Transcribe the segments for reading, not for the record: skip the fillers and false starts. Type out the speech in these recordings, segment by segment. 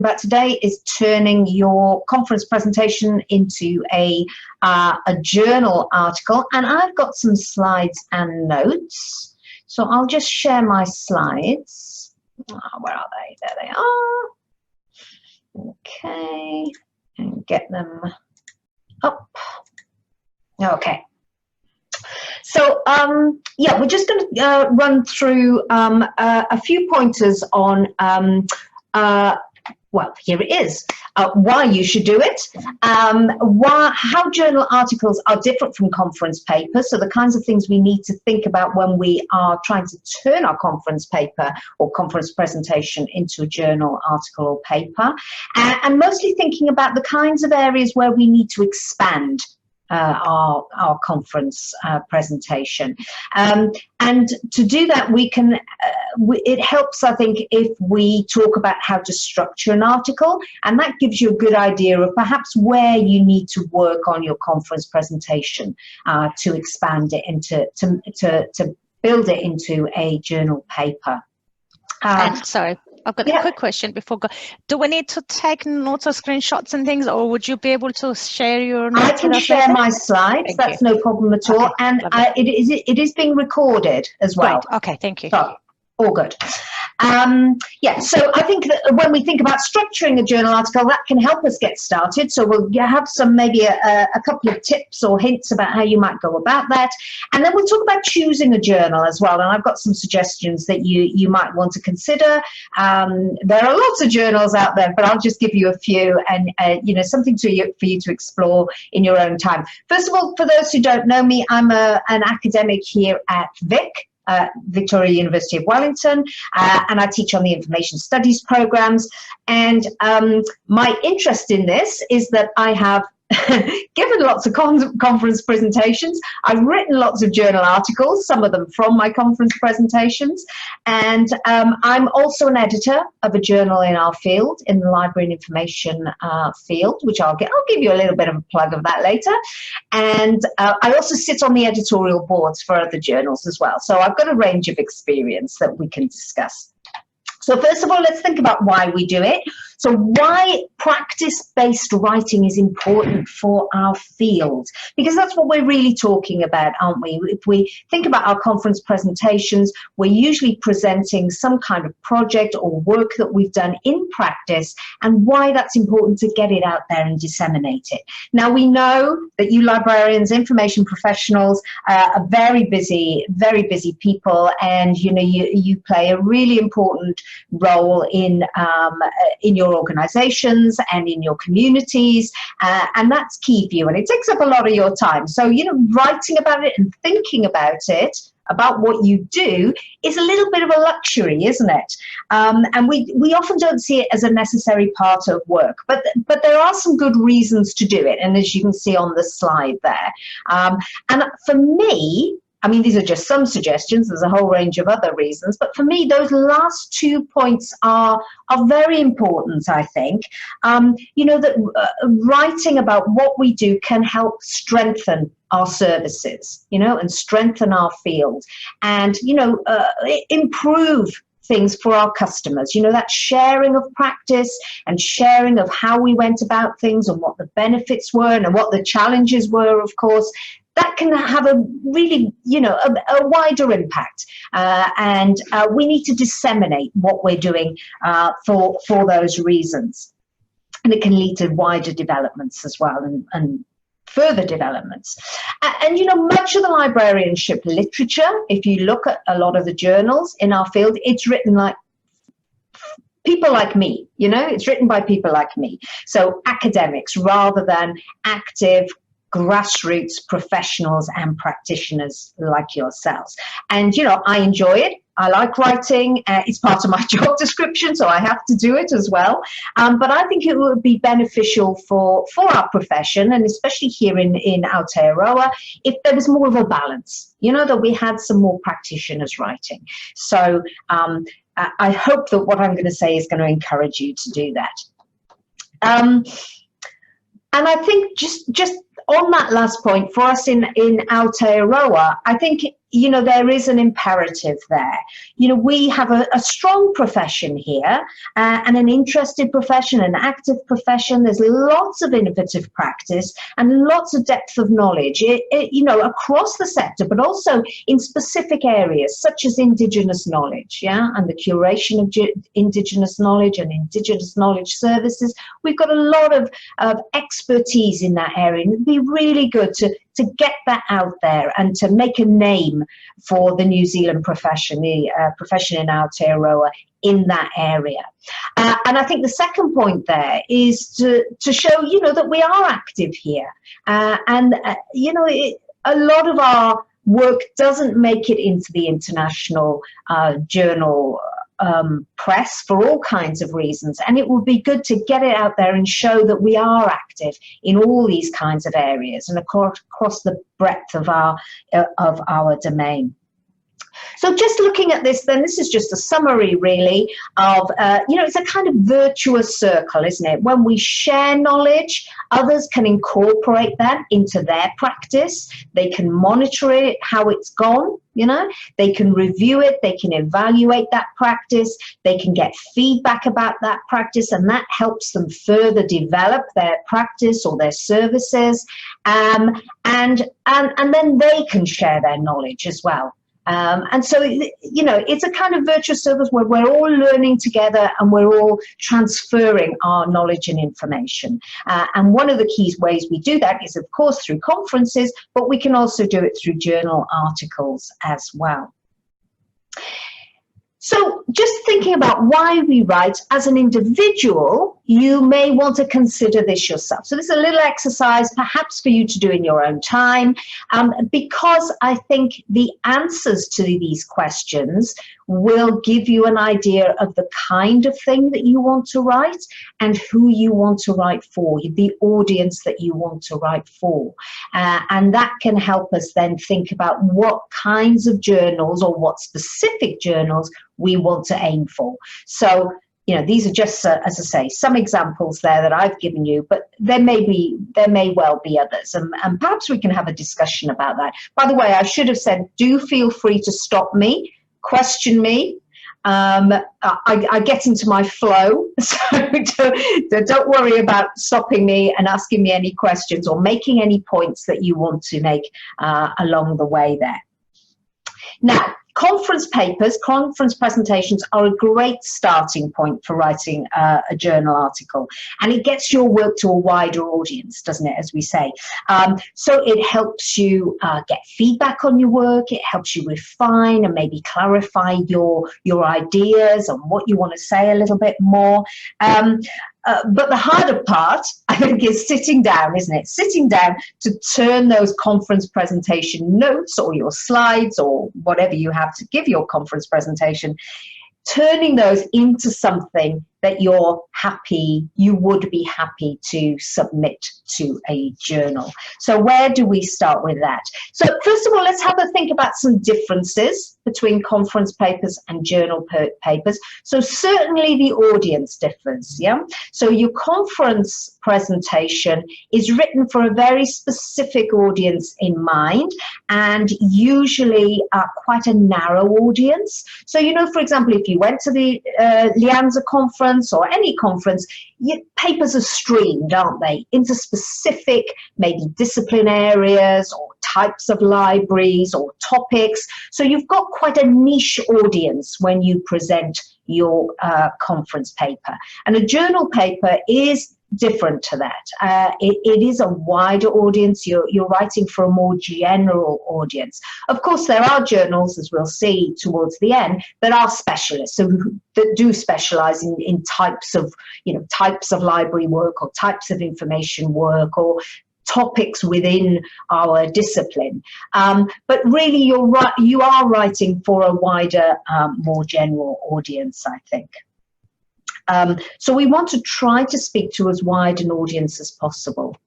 about today is turning your conference presentation into a journal article, and I've got some slides and notes, so I'll just share my slides. Where are they? There they are. Okay, and get them up. Okay. So yeah, we're just going to run through a few pointers on well, here it is. Why you should do it, how journal articles are different from conference papers, so the kinds of things we need to think about when we are trying to turn our conference paper or conference presentation into a journal article or paper, and mostly thinking about the kinds of areas where we need to expand our conference presentation. And to do that, we can, it helps, I think, if we talk about how to structure an article, and that gives you a good idea of perhaps where you need to work on your conference presentation to expand it into, to build it into a journal paper. And sorry, I've got a quick question before go. Do we need to take notes or screenshots and things, or would you be able to share your notes? I can share my slides. That's no problem at all. And it is being recorded as well. Great. Okay, thank you. So, all good. Yeah, so I think that when we think about structuring a journal article, that can help us get started. So we'll have some, maybe a couple of tips or hints about how you might go about that. And then we'll talk about choosing a journal as well. And I've got some suggestions that you might want to consider. There are lots of journals out there, but I'll just give you a few, and you know, something for you to explore in your own time. First of all, for those who don't know me, I'm an academic here at Victoria University of Wellington, and I teach on the information studies programs. And my interest in this is that I have given lots of conference presentations. I've written lots of journal articles, some of them from my conference presentations, and I'm also an editor of a journal in our field, in the library and information field, which I'll give you a little bit of a plug of that later. And I also sit on the editorial boards for other journals as well. So I've got a range of experience that we can discuss. So first of all, let's think about why we do it. So why practice-based writing is important for our field, because that's what we're really talking about, aren't we? If we think about our conference presentations, we're usually presenting some kind of project or work that we've done in practice, and why that's important to get it out there and disseminate it. Now, we know that you librarians, information professionals, are very busy people, and you know, you play a really important role in your organizations and in your communities, and that's key for you, and it takes up a lot of your time. So, you know, writing about it and thinking about it, about what you do, is a little bit of a luxury, isn't it? And we often don't see it as a necessary part of work, but there are some good reasons to do it, and as you can see on the slide there. And for me, I mean, these are just some suggestions. There's a whole range of other reasons. But for me, those last 2 points are very important, I think. You know, that writing about what we do can help strengthen our services, you know, and strengthen our field, and, you know, improve things for our customers. You know, that sharing of practice and sharing of how we went about things and what the benefits were and what the challenges were, of course, that can have a really, you know, a wider impact, and we need to disseminate what we're doing for those reasons, and it can lead to wider developments as well, and further developments. And you know, much of the librarianship literature, if you look at a lot of the journals in our field, it's written like people like me, you know, it's written by people like me, so academics rather than active grassroots professionals and practitioners like yourselves. And you know, I enjoy it. I like writing. It's part of my job description, so I have to do it as well. But I think it would be beneficial for our profession, and especially here in Aotearoa, if there was more of a balance, you know, that we had some more practitioners writing. So I hope that what I'm going to say is going to encourage you to do that. And I think just on that last point, for us in Aotearoa, I think you know, there is an imperative there. You know, we have a strong profession here, and an interested profession, an active profession. There's lots of innovative practice and lots of depth of knowledge, you know, across the sector, but also in specific areas such as Indigenous knowledge, yeah, and the curation of Indigenous knowledge and Indigenous knowledge services. We've got a lot of expertise in that area, and it'd be really good to get that out there and to make a name for the New Zealand profession, the profession in Aotearoa in that area. And I think the second point there is to show, you know, that we are active here. You know, a lot of our work doesn't make it into the international journal press for all kinds of reasons, and it would be good to get it out there and show that we are active in all these kinds of areas and across the breadth of our domain. So just looking at this, then, this is just a summary really of, you know, it's a kind of virtuous circle, isn't it? When we share knowledge, others can incorporate that into their practice. They can monitor it, how it's gone, you know, they can review it, they can evaluate that practice, they can get feedback about that practice, and that helps them further develop their practice or their services. And then they can share their knowledge as well. And so, you know, it's a kind of virtuous circle where we're all learning together and we're all transferring our knowledge and information. And one of the key ways we do that is, of course, through conferences, but we can also do it through journal articles as well. So just thinking about why we write as an individual, you may want to consider this yourself. So this is a little exercise perhaps for you to do in your own time, because I think the answers to these questions will give you an idea of the kind of thing that you want to write and who you want to write for, the audience that you want to write for. And that can help us then think about what kinds of journals or what specific journals we want to aim for. So, you know, these are just, as I say, some examples there that I've given you, but there may well be others, and perhaps we can have a discussion about that. By the way, I should have said, do feel free to stop me, question me. I get into my flow, so don't worry about stopping me and asking me any questions or making any points that you want to make along the way there. Now, conference papers, conference presentations are a great starting point for writing a journal article, and it gets your work to a wider audience, doesn't it, as we say. So it helps you get feedback on your work, it helps you refine and maybe clarify your ideas on what you want to say a little bit more. But the harder part, I think, is sitting down, isn't it? Sitting down to turn those conference presentation notes or your slides or whatever you have to give your conference presentation, turning those into something that you would be happy to submit to a journal. So where do we start with that? So first of all, let's have a think about some differences between conference papers and journal papers. So certainly the audience differs, yeah? So your conference presentation is written for a very specific audience in mind, and usually quite a narrow audience. So, you know, for example, if you went to the LIANZA conference or any conference, papers are streamed, aren't they, into specific maybe discipline areas or types of libraries or topics. So you've got quite a niche audience when you present your conference paper. And a journal paper is different to that. It is a wider audience. You're writing for a more general audience. Of course, there are journals, as we'll see towards the end, that are specialists, so that do specialize in types of, you know, types of library work or types of information work or topics within our discipline. But really, you are writing for a wider, more general audience, I think. So we want to try to speak to as wide an audience as possible.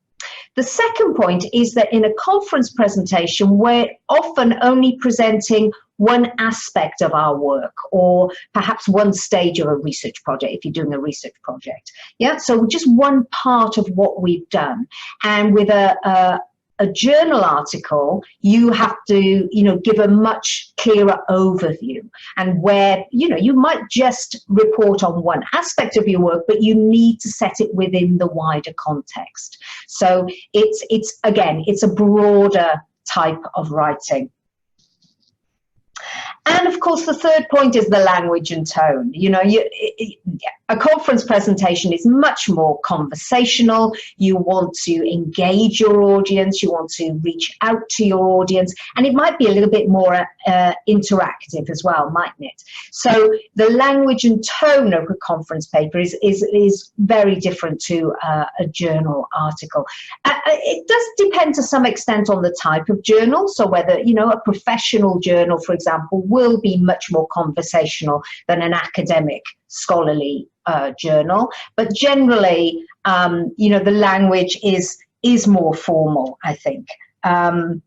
The second point is that in a conference presentation, we're often only presenting one aspect of our work, or perhaps one stage of a research project, if you're doing a research project. Yeah, so just one part of what we've done. And with a a journal article, you have to, give a much clearer overview, and where, you might just report on one aspect of your work, but you need to set it within the wider context. So it's a broader type of writing. And of course, the third point is the language and tone. A conference presentation is much more conversational. You want to engage your audience. You want to reach out to your audience. And it might be a little bit more interactive as well, mightn't it? So the language and tone of a conference paper is very different to a journal article. It does depend to some extent on the type of journal. So whether, a professional journal, for example, will be much more conversational than an academic scholarly journal, but generally, the language is more formal, I think. And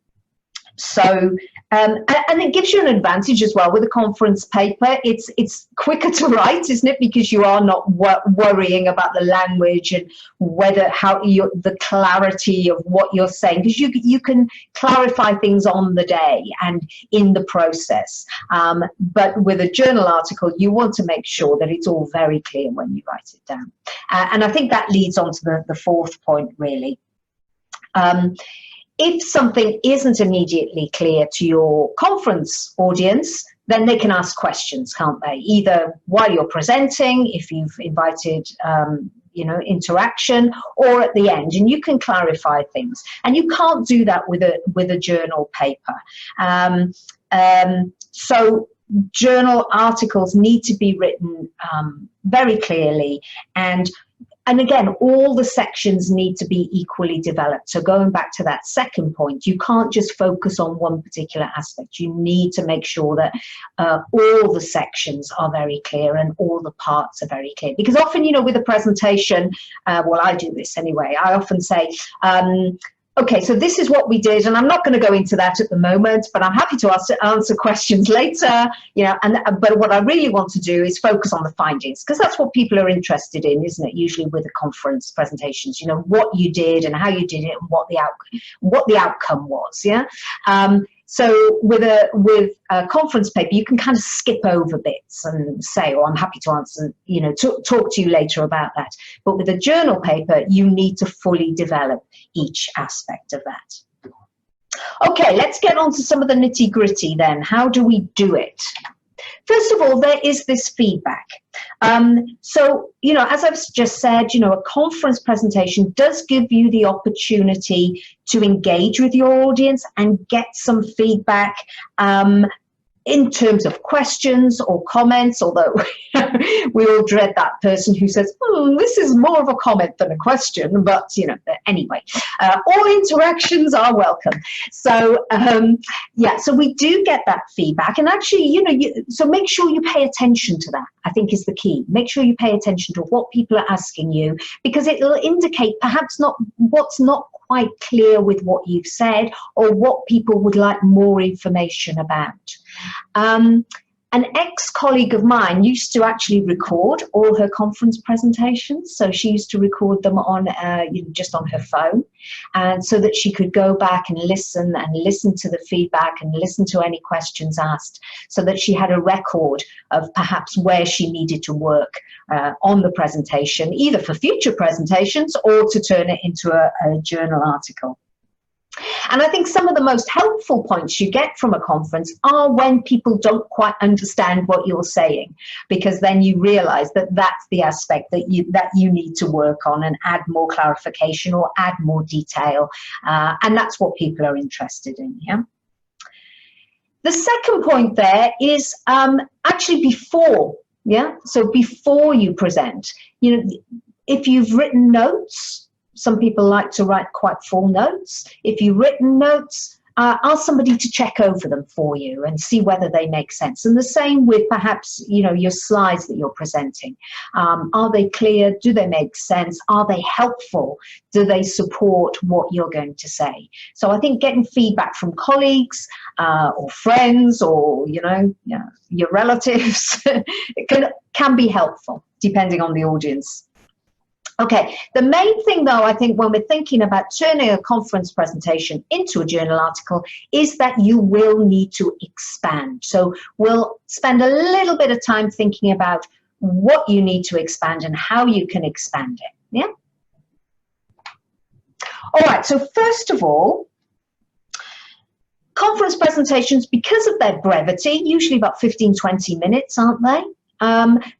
it gives you an advantage as well with a conference paper. It's quicker to write, isn't it? Because you are not worrying about the language and the clarity of what you're saying, because you can clarify things on the day and in the process. But with a journal article, you want to make sure that it's all very clear when you write it down. And I think that leads on to the fourth point, really. If something isn't immediately clear to your conference audience, then they can ask questions, can't they? Either while you're presenting, if you've invited, interaction, or at the end, and you can clarify things. And you can't do that with a journal paper. So journal articles need to be written very clearly, and again, all the sections need to be equally developed. So going back to that second point, you can't just focus on one particular aspect. You need to make sure that all the sections are very clear and all the parts are very clear. Because often, with a presentation, well, I do this anyway, I often say, okay, so this is what we did, and I'm not going to go into that at the moment, but I'm happy to answer questions later, but what I really want to do is focus on the findings, because that's what people are interested in, isn't it? Usually with the conference presentations, what you did and how you did it and what the outcome was, yeah? So with a conference paper, you can kind of skip over bits and say, oh, I'm happy to answer, talk to you later about that. But with a journal paper, you need to fully develop each aspect of that. Okay, let's get on to some of the nitty-gritty then. How do we do it? First of all, there is this feedback. So, as I've just said, a conference presentation does give you the opportunity to engage with your audience and get some feedback in terms of questions or comments, although we all dread that person who says, this is more of a comment than a question, but, anyway, all interactions are welcome. So, so we do get that feedback, and actually, so make sure you pay attention to that, I think is the key. Make sure you pay attention to what people are asking you, because it'll indicate perhaps what's not quite clear with what you've said, or what people would like more information about. An ex-colleague of mine used to actually record all her conference presentations. So she used to record them on just on her phone, and so that she could go back and listen to the feedback and listen to any questions asked, so that she had a record of perhaps where she needed to work on the presentation, either for future presentations or to turn it into a journal article. And I think some of the most helpful points you get from a conference are when people don't quite understand what you're saying, because then you realize that that's the aspect that you need to work on and add more clarification or add more detail. And that's what people are interested in. Yeah. The second point there is actually before. Yeah. So before you present, if you've written notes, some people like to write quite full notes. If you've written notes, ask somebody to check over them for you and see whether they make sense. And the same with perhaps, your slides that you're presenting. Are they clear? Do they make sense? Are they helpful? Do they support what you're going to say? So I think getting feedback from colleagues or friends or, your relatives it can be helpful depending on the audience. Okay, the main thing though, I think when we're thinking about turning a conference presentation into a journal article is that you will need to expand. So we'll spend a little bit of time thinking about what you need to expand and how you can expand it, yeah? All right, so first of all, conference presentations, because of their brevity, usually about 15-20 minutes, aren't they?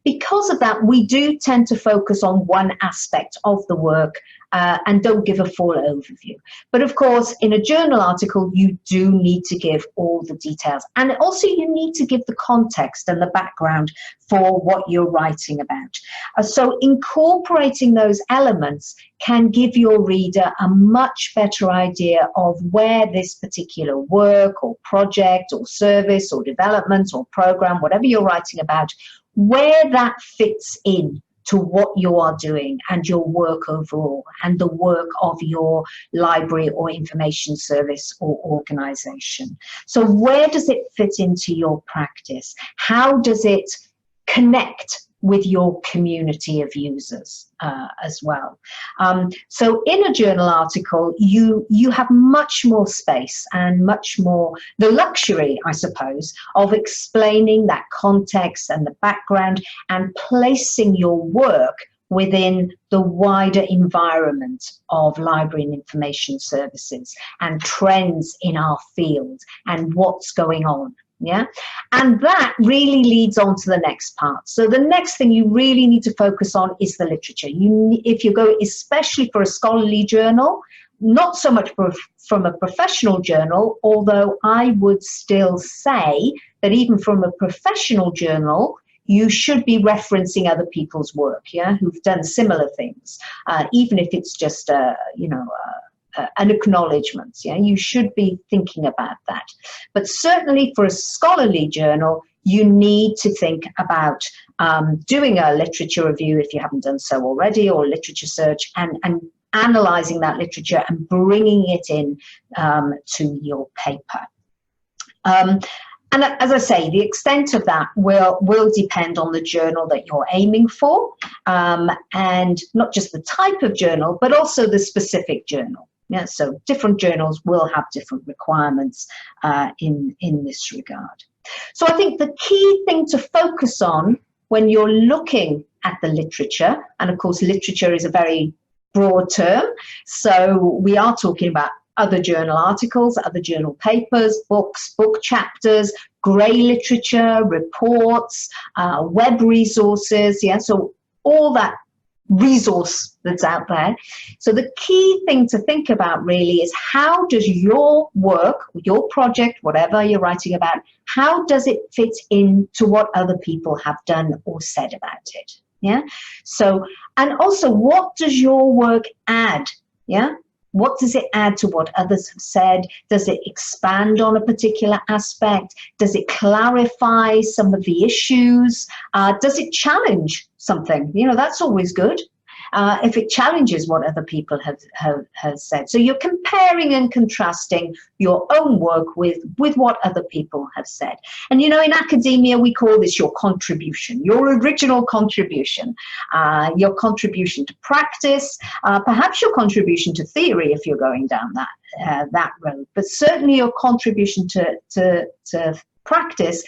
Because of that, we do tend to focus on one aspect of the work and don't give a full overview. But of course, in a journal article, you do need to give all the details. And also you need to give the context and the background for what you're writing about. So incorporating those elements can give your reader a much better idea of where this particular work or project or service or development or program, whatever you're writing about, where that fits in to what you are doing and your work overall and the work of your library or information service or organization. So where does it fit into your practice? How does it connect with your community of users as well? So in a journal article, you have much more space and much more the luxury, I suppose, of explaining that context and the background and placing your work within the wider environment of library and information services and trends in our field and what's going on. Yeah, and that really leads on to the next part. So the next thing you really need to focus on is the literature. If you go, especially for a scholarly journal, not so much from a professional journal, although I would still say that even from a professional journal, you should be referencing other people's work, yeah, who've done similar things, even if it's just an acknowledgement. Yeah, you should be thinking about that. But certainly for a scholarly journal, you need to think about doing a literature review if you haven't done so already, or literature search, and analysing that literature and bringing it in to your paper. And as I say, the extent of that will depend on the journal that you're aiming for, and not just the type of journal, but also the specific journal. Yeah, so different journals will have different requirements in this regard. So I think the key thing to focus on when you're looking at the literature, and of course literature is a very broad term, so we are talking about other journal articles, other journal papers, books, book chapters, grey literature, reports, web resources, yeah, so all that resource that's out there. So the key thing to think about really is, how does your work, your project, whatever you're writing about, how does it fit into what other people have done or said about it? Yeah. So, and also, what does your work add? Yeah. What does it add to what others have said? Does it expand on a particular aspect? Does it clarify some of the issues? Does it challenge something? You know, that's always good. If it challenges what other people have said. So you're comparing and contrasting your own work with what other people have said. And, you know, in academia, we call this your contribution, your original contribution, your contribution to practice, perhaps your contribution to theory if you're going down that road, but certainly your contribution to practice.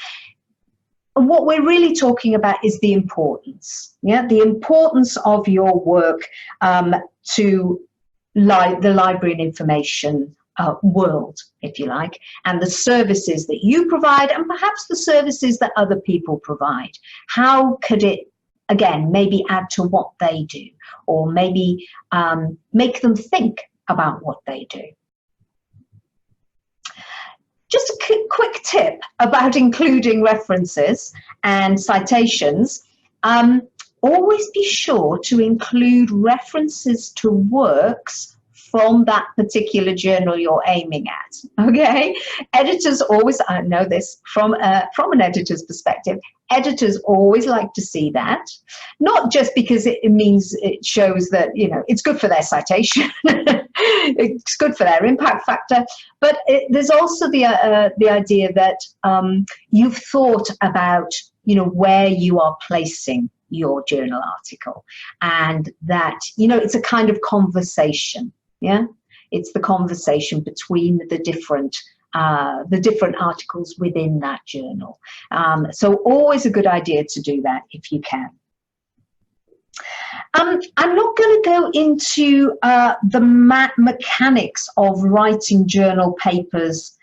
And what we're really talking about is the importance, yeah, the importance of your work to the library and information world, if you like, and the services that you provide, and perhaps the services that other people provide. How could it, again, maybe add to what they do, or maybe make them think about what they do? Just a quick tip about including references and citations. Always be sure to include references to works from that particular journal you're aiming at, okay? Editors always, I know this from an editor's perspective, editors always like to see that, not just because it means it shows that, you know, it's good for their citation, it's good for their impact factor, but there's also the idea that you've thought about, you know, where you are placing your journal article, and that, you know, it's a kind of conversation. Yeah, it's the conversation between the different articles within that journal. So always a good idea to do that if you can. I'm not going to go into the mechanics of writing journal papers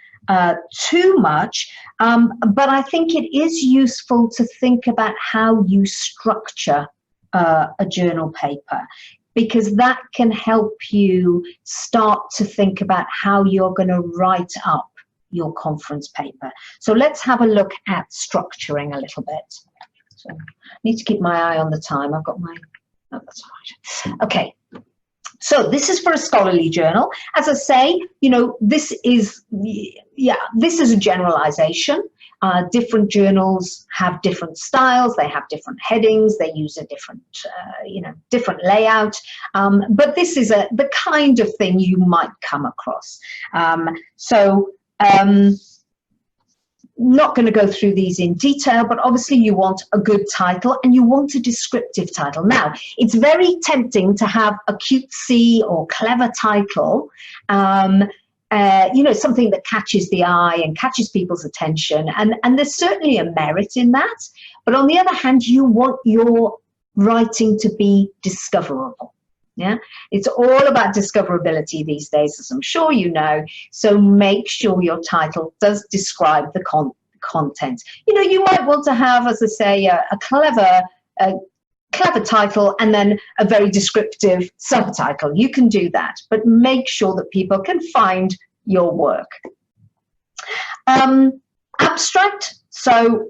too much, but I think it is useful to think about how you structure a journal paper, because that can help you start to think about how you're going to write up your conference paper. So let's have a look at structuring a little bit. So I need to keep my eye on the time. I've got my, oh, that's all right. Okay. So this is for a scholarly journal. As I say, you know, this is a generalization. Different journals have different styles. They have different headings. They use a different, different layout. But this is the kind of thing you might come across. Not going to go through these in detail, but obviously you want a good title and you want a descriptive title. Now, it's very tempting to have a cutesy or clever title, you know, something that catches the eye and catches people's attention. And there's certainly a merit in that. But on the other hand, you want your writing to be discoverable. Yeah, it's all about discoverability these days, as I'm sure you know. So make sure your title does describe the content. You know, you might want to have, as I say, a clever title and then a very descriptive subtitle. You can do that, but make sure that people can find your work. Abstract. So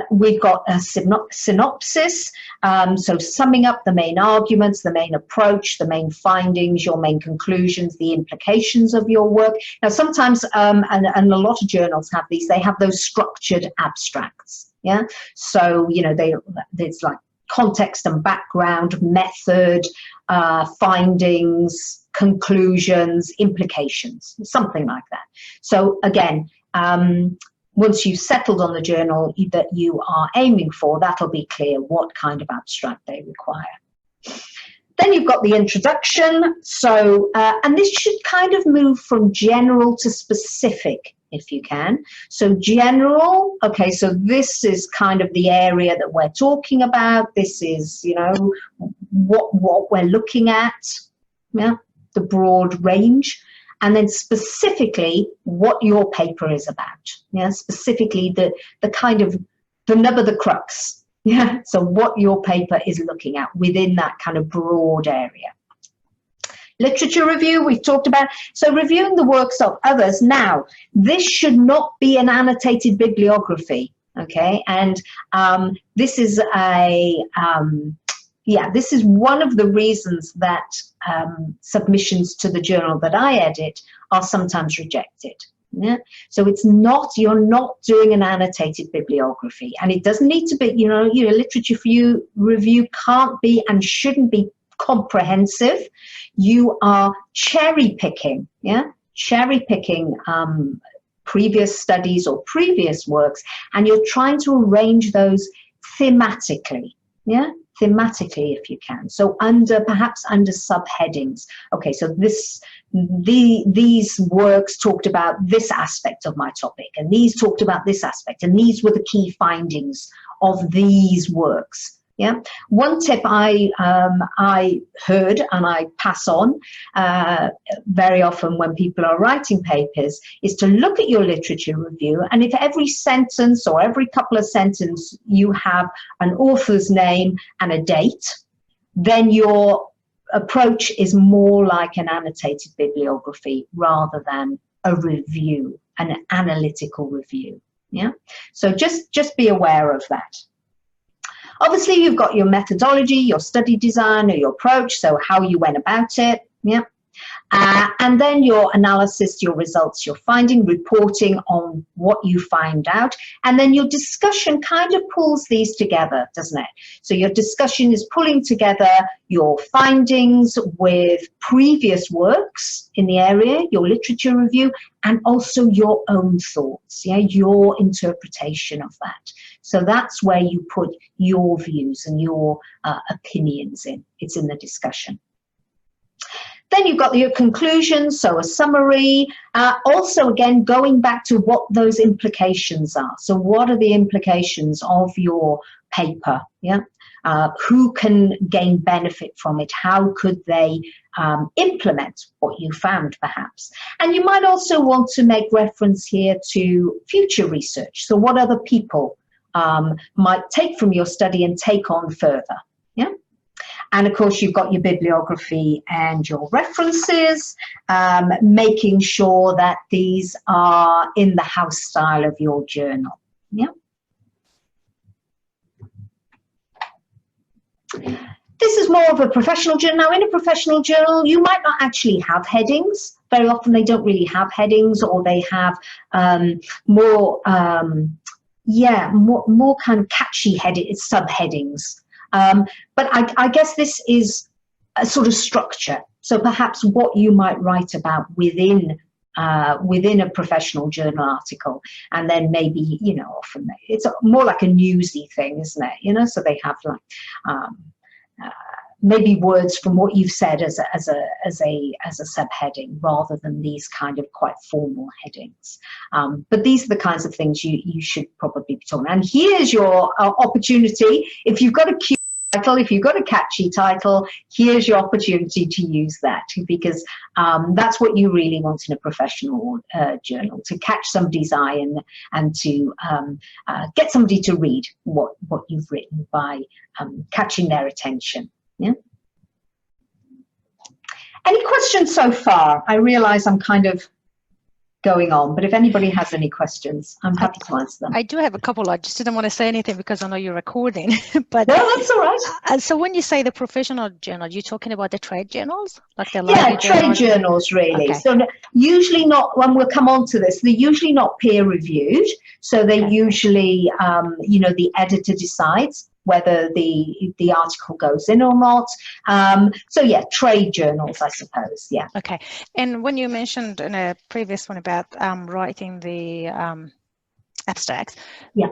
we've got a synopsis, so summing up the main arguments, the main approach, the main findings, your main conclusions, the implications of your work. Now sometimes, and a lot of journals have these, they have those structured abstracts, yeah? So, you know, there's like context and background, method, findings, conclusions, implications, something like that. So again, once you've settled on the journal that you are aiming for, that'll be clear what kind of abstract they require. Then you've got the introduction. So, and this should kind of move from general to specific if you can. So general, okay, so this is kind of the area that we're talking about. This is, you know, what we're looking at, yeah, the broad range. And then specifically what your paper is about, yeah, specifically the kind of the nub of the crux, yeah, so what your paper is looking at within that kind of broad area. Literature review, we've talked about, so reviewing the works of others. Now, this should not be an annotated bibliography, okay, and this is this is one of the reasons that submissions to the journal that I edit are sometimes rejected. Yeah? So it's not, you're not doing an annotated bibliography, and it doesn't need to be, you know, literature review can't be and shouldn't be comprehensive. You are cherry picking, yeah, cherry picking previous studies or previous works, and you're trying to arrange those thematically, yeah, thematically if you can. So perhaps under subheadings. Okay, so these works talked about this aspect of my topic, and these talked about this aspect, and these were the key findings of these works. Yeah, one tip I heard and I pass on very often when people are writing papers is to look at your literature review, and if every sentence or every couple of sentences you have an author's name and a date, then your approach is more like an annotated bibliography rather than a review, an analytical review. Yeah, so just be aware of that. Obviously, you've got your methodology, your study design, or your approach, so how you went about it, yeah. And then your analysis, your results, your finding, reporting on what you find out, and then your discussion kind of pulls these together, doesn't it? So your discussion is pulling together your findings with previous works in the area, your literature review, and also your own thoughts, yeah, your interpretation of that. So that's where you put your views and your opinions in. It's in the discussion. Then you've got your conclusions, so a summary. Also, again, going back to what those implications are. So what are the implications of your paper? Yeah. Who can gain benefit from it? How could they implement what you found, perhaps? And you might also want to make reference here to future research. So what other people might take from your study and take on further. Yeah. And of course, you've got your bibliography and your references, making sure that these are in the house style of your journal. Yeah. This is more of a professional journal. Now, in a professional journal, you might not actually have headings. Very often they don't really have headings, or they have more kind of catchy subheadings. But I guess this is a sort of structure. So perhaps what you might write about within a professional journal article, and then maybe, you know, often it's more like a newsy thing, isn't it? You know, so they have like maybe words from what you've said as a subheading, rather than these kind of quite formal headings. But these are the kinds of things you should probably be talking. And here's your opportunity. If you've got a cute title, if you've got a catchy title, here's your opportunity to use that, because that's what you really want in a professional journal, to catch somebody's eye and to get somebody to read what you've written by catching their attention. Yeah. Any questions so far? I realize I'm kind of going on, but if anybody has any questions, I'm happy to answer them. I do have a couple. I just didn't want to say anything because I know you're recording. But no, that's all right. So when you say the professional journal, you're talking about the trade journals, like the trade journals, really. Okay. So usually not. When we'll come on to this, they're usually not peer reviewed. So they usually, you know, the editor decides whether the article goes in or not. So yeah, trade journals, I suppose. Yeah. Okay. And when you mentioned in a previous one about writing the abstracts,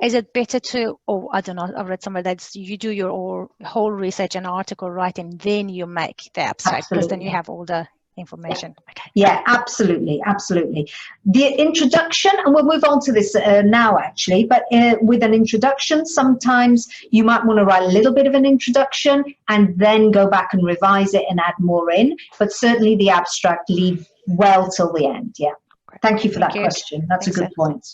is it better to, or I don't know, I've read somewhere that you do your whole research and article writing, then you make the abstract, because then you have all the information. Okay. Yeah, absolutely, absolutely. The introduction, and we'll move on to this now actually, but with an introduction, sometimes you might want to write a little bit of an introduction and then go back and revise it and add more in, but certainly the abstract leave well till the end. Yeah. Thank you for that question. That's a good point.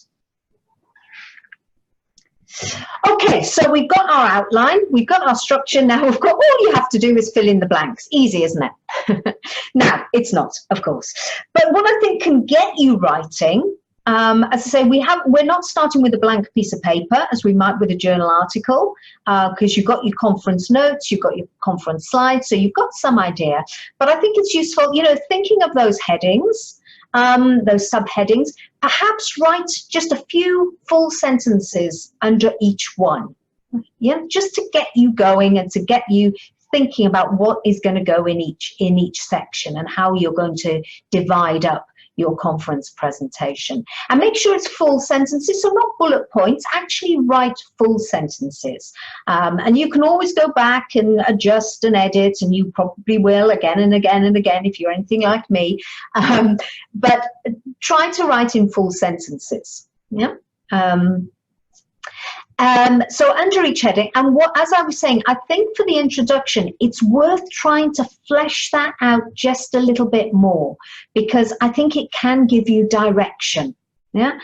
Okay, so we've got our outline, we've got our structure. Now we've got, all you have to do is fill in the blanks. Easy, isn't it? Now, it's not, of course. But what I think can get you writing, as I say, we're not starting with a blank piece of paper as we might with a journal article, because you've got your conference notes, you've got your conference slides, so you've got some idea. But I think it's useful, you know, thinking of those headings, those subheadings, perhaps write just a few full sentences under each one, yeah, just to get you going and to get you thinking about what is going to go in each section and how you're going to divide up your conference presentation. And make sure it's full sentences, so not bullet points, actually write full sentences. And you can always go back and adjust and edit, and you probably will again and again and again if you're anything like me. But try to write in full sentences. Yeah. So under each heading, and as I was saying, I think for the introduction, it's worth trying to flesh that out just a little bit more, because I think it can give you direction. Yeah.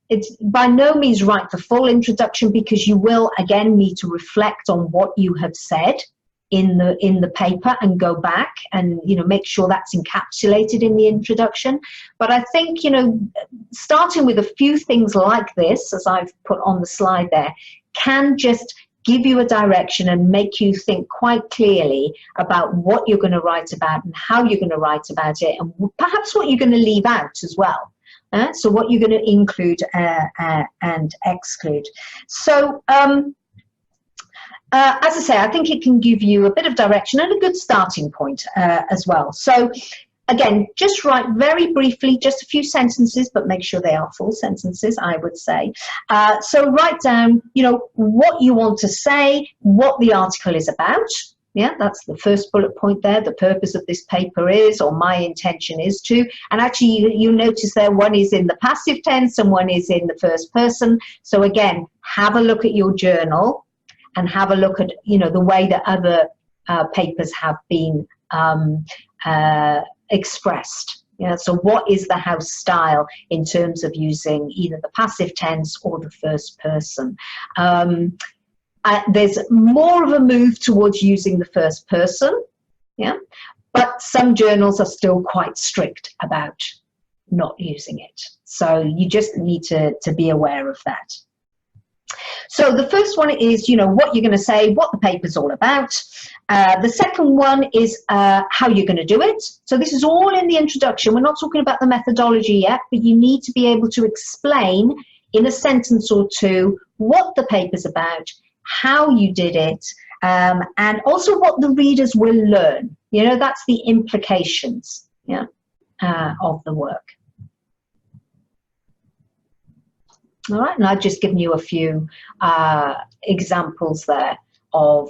It's by no means write the full introduction, because you will again need to reflect on what you have said in the paper and go back and, you know, make sure that's encapsulated in the introduction. But I think, you know, starting with a few things like this, as I've put on the slide there, can just give you a direction and make you think quite clearly about what you're going to write about and how you're going to write about it, and perhaps what you're going to leave out as well. So what you're going to include and exclude. So as I say, I think it can give you a bit of direction and a good starting point as well. So again, just write very briefly, just a few sentences, but make sure they are full sentences, I would say. So write down, you know, what you want to say, what the article is about. Yeah, that's the first bullet point there. The purpose of this paper is, or my intention is to, and actually you notice there one is in the passive tense and one is in the first person. So again, have a look at your journal and have a look at, you know, the way that other papers have been expressed. Yeah, so what is the house style in terms of using either the passive tense or the first person? There's more of a move towards using the first person, yeah, but some journals are still quite strict about not using it. So you just need to be aware of that. So the first one is, you know, what you're going to say, what the paper's all about. The second one is how you're going to do it. So this is all in the introduction. We're not talking about the methodology yet, but you need to be able to explain in a sentence or two what the paper's about, how you did it, and also what the readers will learn. You know, that's the implications, yeah, of the work. All right, and I've just given you a few examples there of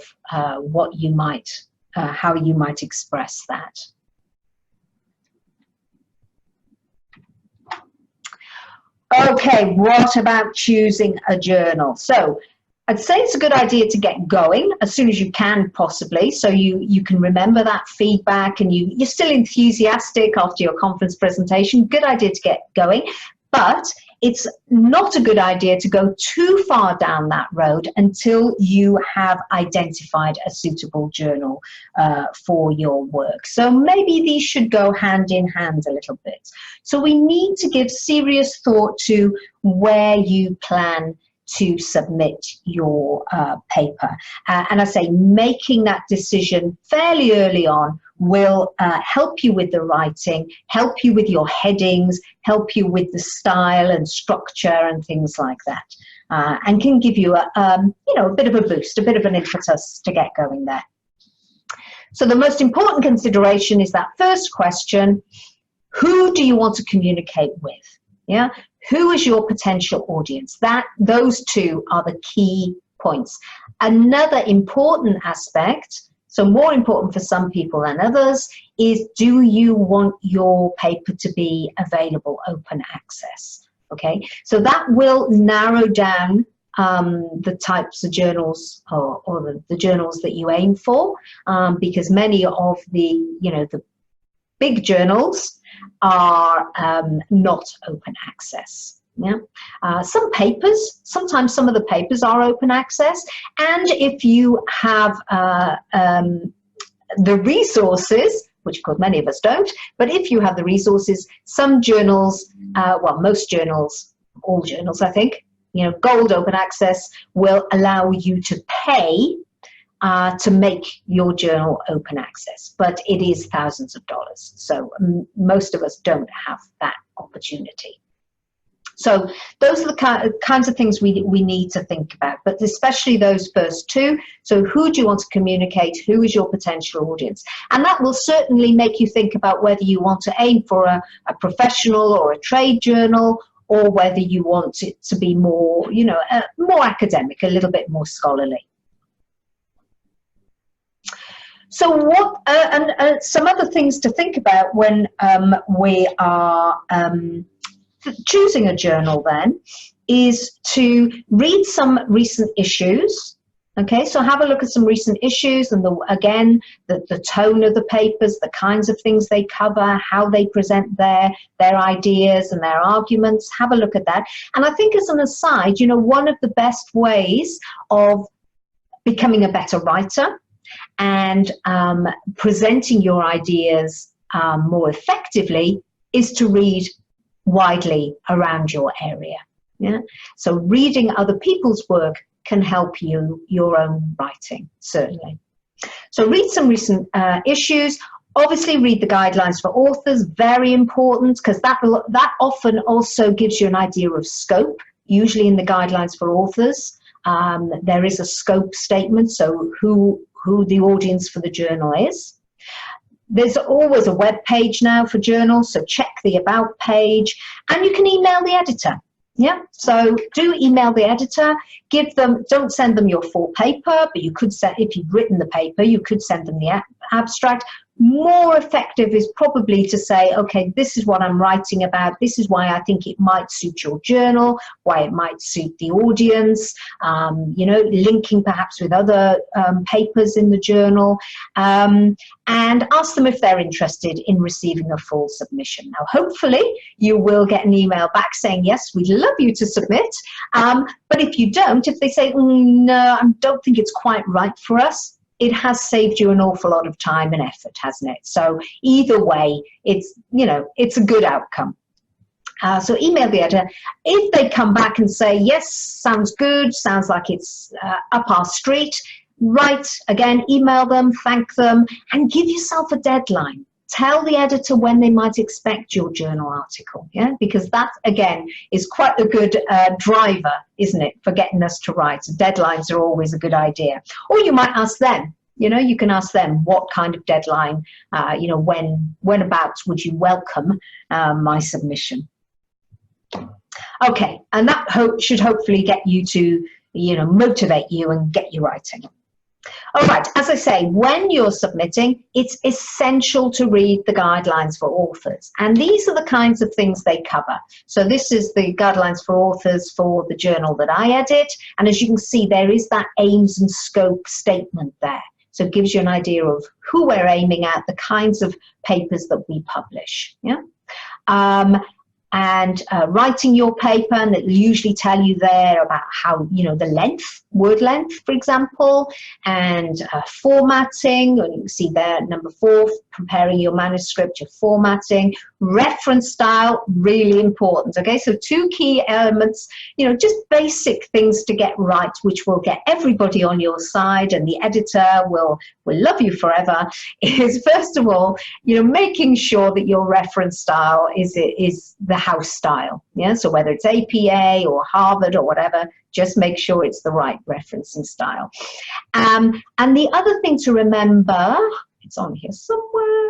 what you might, how you might express that. Okay, what about choosing a journal? So I'd say it's a good idea to get going as soon as you can, possibly, so you can remember that feedback and you're still enthusiastic after your conference presentation. Good idea to get going, but it's not a good idea to go too far down that road until you have identified a suitable journal for your work. So maybe these should go hand in hand a little bit. So we need to give serious thought to where you plan to submit your paper. And I say making that decision fairly early on will help you with the writing, help you with your headings, help you with the style and structure and things like that, and can give you a you know, a bit of a boost, a bit of an impetus to get going there. So the most important consideration is that first question: who do you want to communicate with? Yeah, who is your potential audience? Those two are the key points. Another important aspect, so more important for some people than others, is do you want your paper to be available open access? Okay, so that will narrow down the types of journals or the journals that you aim for, because many of the, you know, the big journals are not open access. Yeah, sometimes some of the papers are open access, and if you have the resources, which of course many of us don't, but if you have the resources, some journals, well, most journals, all journals, I think, you know, gold open access will allow you to pay to make your journal open access, but it is thousands of dollars. So most of us don't have that opportunity. So those are the kinds of things we need to think about, but especially those first two. So who do you want to communicate? Who is your potential audience? And that will certainly make you think about whether you want to aim for a professional or a trade journal, or whether you want it to be more, you know, more academic, a little bit more scholarly. So what, and some other things to think about when we are choosing a journal then is to read some recent issues. Okay, so have a look at some recent issues and again, the tone of the papers, the kinds of things they cover, how they present their ideas and their arguments. Have a look at that. And I think as an aside, you know, one of the best ways of becoming a better writer and presenting your ideas more effectively is to read widely around your area. Yeah, so reading other people's work can help you your own writing, certainly. So read some recent issues. Obviously read the guidelines for authors, very important, because that often also gives you an idea of scope. Usually in the guidelines for authors there is a scope statement, so who the audience for the journal is. There's always a web page now for journals, so check the about page, and you can email the editor. Yeah, so do email the editor, give them, don't send them your full paper, but you could send, if you've written the paper, you could send them the abstract. More effective is probably to say, okay, this is what I'm writing about, this is why I think it might suit your journal, why it might suit the audience, you know, linking perhaps with other papers in the journal, and ask them if they're interested in receiving a full submission. Now, hopefully you will get an email back saying, yes, we'd love you to submit, but if you don't, if they say, no, I don't think it's quite right for us, it has saved you an awful lot of time and effort, hasn't it? So either way, it's, you know, it's a good outcome. So email the editor. If they come back and say, yes, sounds good, sounds like it's up our street, write again, email them, thank them, and give yourself a deadline. Tell the editor when they might expect your journal article, yeah, because that, again, is quite a good driver, isn't it, for getting us to write. Deadlines are always a good idea. Or you might ask them, you know, you can ask them what kind of deadline, you know, when about would you welcome my submission. Okay, and that should hopefully get you to, you know, motivate you and get you writing. All right, as I say, when you're submitting, it's essential to read the guidelines for authors. And these are the kinds of things they cover. So this is the guidelines for authors for the journal that I edit. And as you can see, there is that aims and scope statement there. So it gives you an idea of who we're aiming at, the kinds of papers that we publish. Yeah. And writing your paper, and it'll usually tell you there about how, you know, the length, word length, for example, and formatting, and you can see there, number 4, preparing your manuscript, your formatting, reference style, really important, okay? So 2 key elements, you know, just basic things to get right, which will get everybody on your side, and the editor will love you forever, is first of all, you know, making sure that your reference style is the house style, yeah? So whether it's APA or Harvard or whatever, just make sure it's the right referencing style. And the other thing to remember, it's on here somewhere,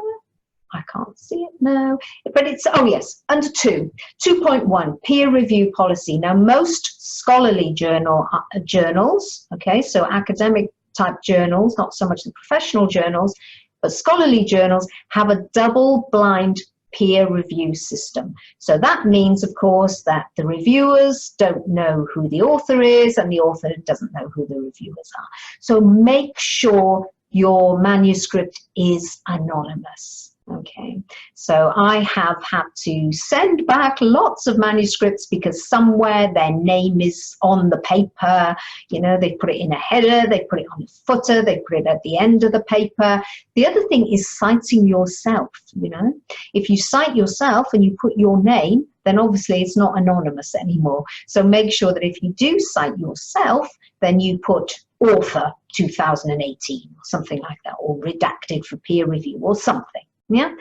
I can't see it now, but it's, oh yes, under 2.1, peer review policy. Now, most scholarly journals, okay, so academic type journals, not so much the professional journals, but scholarly journals have a double-blind peer review system. So that means, of course, that the reviewers don't know who the author is and the author doesn't know who the reviewers are. So make sure your manuscript is anonymous. Okay, so I have had to send back lots of manuscripts because somewhere their name is on the paper, you know, they put it in a header, they put it on a footer, they put it at the end of the paper. The other thing is citing yourself, you know. If you cite yourself and you put your name, then obviously it's not anonymous anymore. So make sure that if you do cite yourself, then you put author 2018 or something like that, or redacted for peer review or something. Yeah.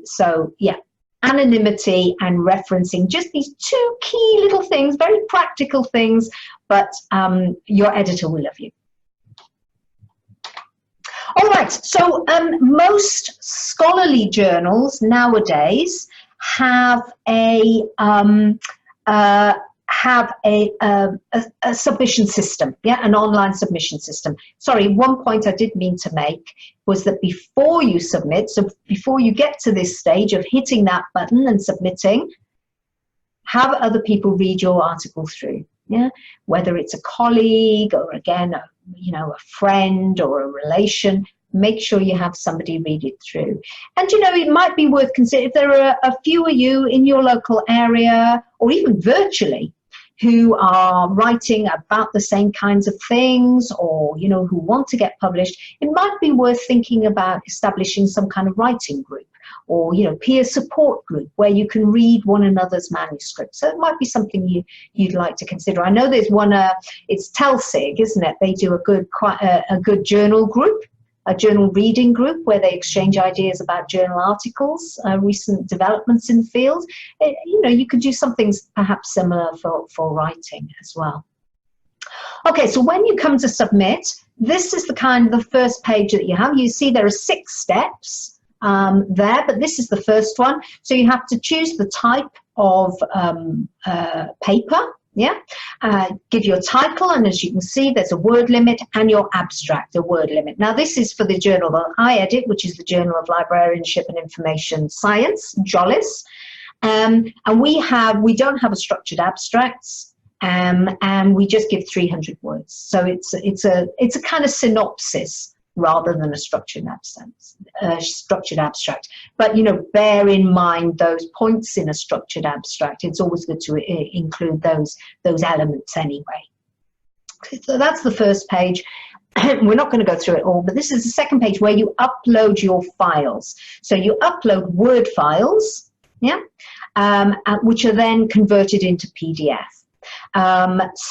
So yeah, anonymity and referencing, just these 2 key little things, very practical things, but your editor will love you. All right, so most scholarly journals nowadays have a submission system, yeah, an online submission system. Sorry, one point I did mean to make was that before you submit, so before you get to this stage of hitting that button and submitting, have other people read your article through, yeah, whether it's a colleague or, again, you know, a friend or a relation. Make sure you have somebody read it through. And, you know, it might be worth considering if there are a few of you in your local area or even virtually who are writing about the same kinds of things, or, you know, who want to get published, it might be worth thinking about establishing some kind of writing group, or, you know, peer support group where you can read one another's manuscripts. So it might be something you'd like to consider. I know there's one, it's TELSIG, isn't it? They do quite a good journal group, a journal reading group where they exchange ideas about journal articles, recent developments in the field. You know, you could do something perhaps similar for writing as well. Okay, so when you come to submit, this is the first page that you have. You see there are 6 steps. there, but this is the first one. So you have to choose the type of paper. Yeah, give your title, and as you can see, there's a word limit, and your abstract, a word limit. Now, this is for the journal that I edit, which is the Journal of Librarianship and Information Science, JOLIS. And we don't have a structured abstracts, and we just give 300 words. So it's a kind of synopsis rather than a structured abstract. But, you know, bear in mind those points in a structured abstract. It's always good to include those elements anyway. So that's the first page. We're not going to go through it all, but this is the second page where you upload your files. So you upload Word files, yeah, which are then converted into PDF. As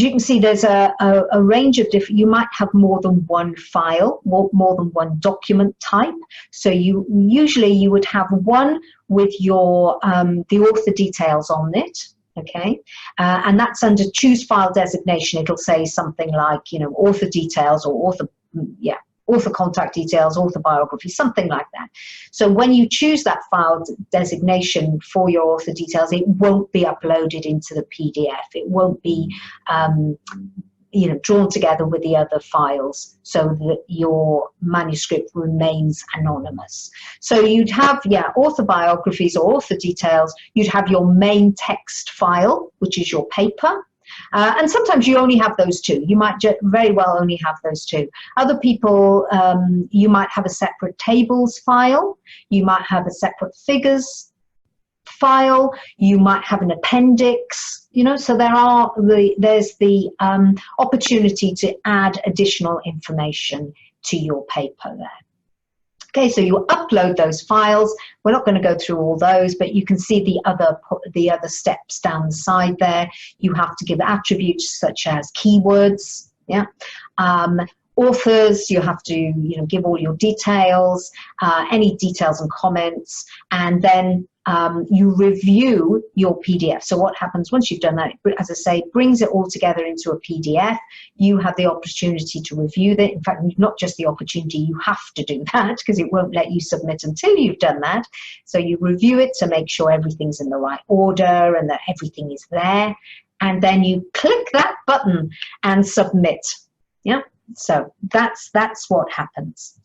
you can see, there's a range of different, you might have more than one file, more than one document type. So usually you would have one with your, the author details on it, okay? And that's under choose file designation. It'll say something like, you know, author details or author contact details, author biography, something like that. So when you choose that file designation for your author details, it won't be uploaded into the PDF. It won't be, you know, drawn together with the other files so that your manuscript remains anonymous. So you'd have, author biographies or author details. You'd have your main text file, which is your paper. And sometimes you only have those two. You might very well only have those two. Other people, you might have a separate tables file. You might have a separate figures file. You might have an appendix. You know, so there's the opportunity to add additional information to your paper there. Okay, so you upload those files. We're not going to go through all those, but you can see the other steps down the side there. You have to give attributes such as keywords, yeah. Authors, you have to, you know, give all your details, any details and comments, and then you review your PDF. So what happens once you've done that, as I say, brings it all together into a PDF. You have the opportunity to review that. In fact, not just the opportunity, you have to do that because it won't let you submit until you've done that. So you review it to make sure everything's in the right order and that everything is there. And then you click that button and submit. Yeah. So that's what happens.